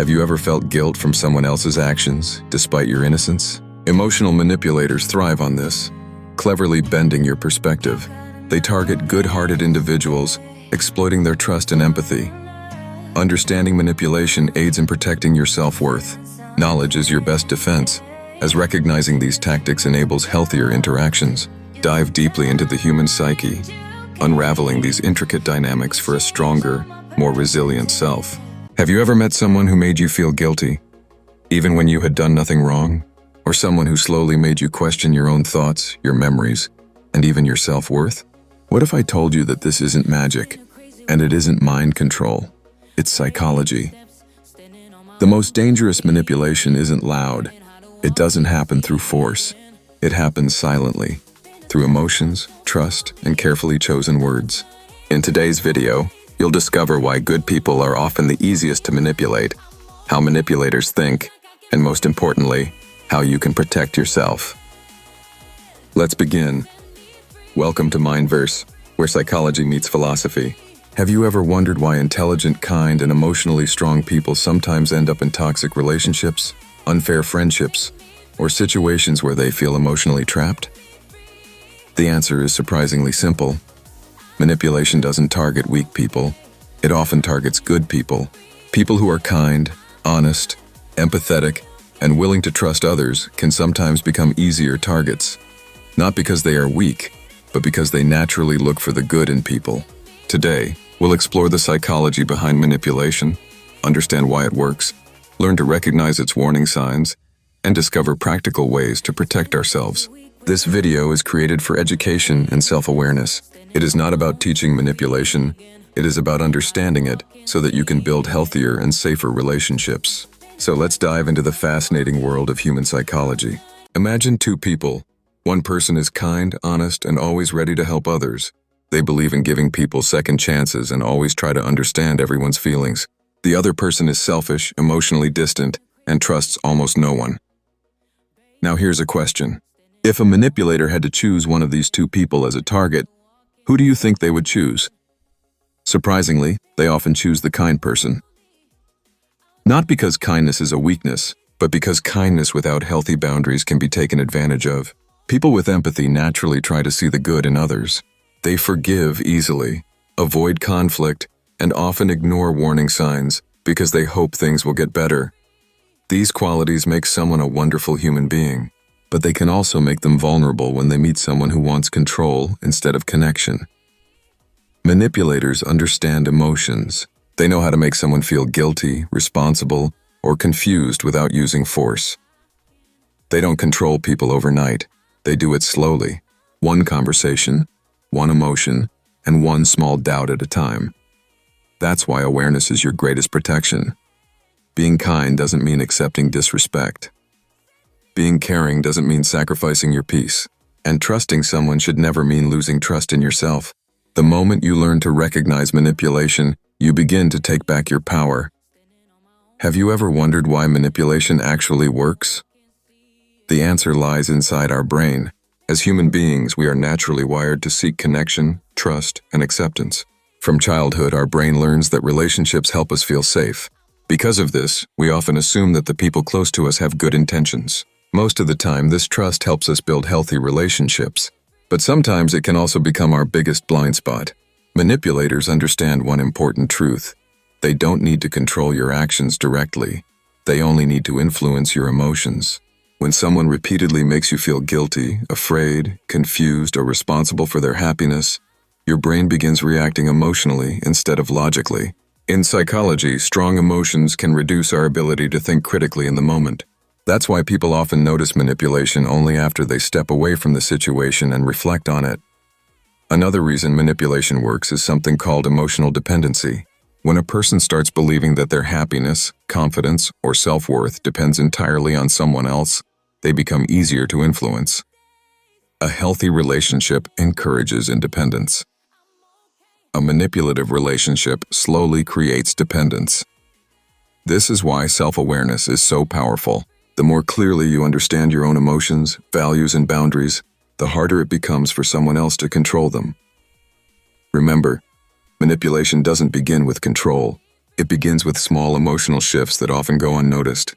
Have you ever felt guilt from someone else's actions, despite your innocence? Emotional manipulators thrive on this, cleverly bending your perspective. They target good-hearted individuals, exploiting their trust and empathy. Understanding manipulation aids in protecting your self-worth. Knowledge is your best defense, as recognizing these tactics enables healthier interactions. Dive deeply into the human psyche, unraveling these intricate dynamics for a stronger, more resilient self. Have you ever met someone who made you feel guilty, even when you had done nothing wrong? Or someone who slowly made you question your own thoughts, your memories, and even your self-worth? What if I told you that this isn't magic, and it isn't mind control? It's psychology. The most dangerous manipulation isn't loud. It doesn't happen through force. It happens silently, through emotions, trust, and carefully chosen words. In today's video, you'll discover why good people are often the easiest to manipulate, how manipulators think, and most importantly, how you can protect yourself. Let's begin. Welcome to Mindverse, where psychology meets philosophy. Have you ever wondered why intelligent, kind, and emotionally strong people sometimes end up in toxic relationships, unfair friendships, or situations where they feel emotionally trapped? The answer is surprisingly simple. Manipulation doesn't target weak people. It often targets good people. People who are kind, honest, empathetic, and willing to trust others can sometimes become easier targets. Not because they are weak, but because they naturally look for the good in people. Today, we'll explore the psychology behind manipulation, understand why it works, learn to recognize its warning signs, and discover practical ways to protect ourselves. This video is created for education and self-awareness. It is not about teaching manipulation. It is about understanding it so that you can build healthier and safer relationships. So let's dive into the fascinating world of human psychology. Imagine two people. One person is kind, honest, and always ready to help others. They believe in giving people second chances and always try to understand everyone's feelings. The other person is selfish, emotionally distant, and trusts almost no one. Now here's a question. If a manipulator had to choose one of these two people as a target, who do you think they would choose? Surprisingly, they often choose the kind person. Not because kindness is a weakness, but because kindness without healthy boundaries can be taken advantage of. People with empathy naturally try to see the good in others. They forgive easily, avoid conflict, and often ignore warning signs because they hope things will get better. These qualities make someone a wonderful human being, but they can also make them vulnerable when they meet someone who wants control instead of connection. Manipulators understand emotions. They know how to make someone feel guilty, responsible, or confused without using force. They don't control people overnight. They do it slowly, one conversation, one emotion, and one small doubt at a time. That's why awareness is your greatest protection. Being kind doesn't mean accepting disrespect. Being caring doesn't mean sacrificing your peace. And trusting someone should never mean losing trust in yourself. The moment you learn to recognize manipulation, you begin to take back your power. Have you ever wondered why manipulation actually works? The answer lies inside our brain. As human beings, we are naturally wired to seek connection, trust, and acceptance. From childhood, our brain learns that relationships help us feel safe. Because of this, we often assume that the people close to us have good intentions. Most of the time, this trust helps us build healthy relationships. But sometimes it can also become our biggest blind spot. Manipulators understand one important truth. They don't need to control your actions directly. They only need to influence your emotions. When someone repeatedly makes you feel guilty, afraid, confused, or responsible for their happiness, your brain begins reacting emotionally instead of logically. In psychology, strong emotions can reduce our ability to think critically in the moment. That's why people often notice manipulation only after they step away from the situation and reflect on it. Another reason manipulation works is something called emotional dependency. When a person starts believing that their happiness, confidence, or self-worth depends entirely on someone else, they become easier to influence. A healthy relationship encourages independence. A manipulative relationship slowly creates dependence. This is why self-awareness is so powerful. The more clearly you understand your own emotions, values, and boundaries, the harder it becomes for someone else to control them. Remember, manipulation doesn't begin with control. It begins with small emotional shifts that often go unnoticed.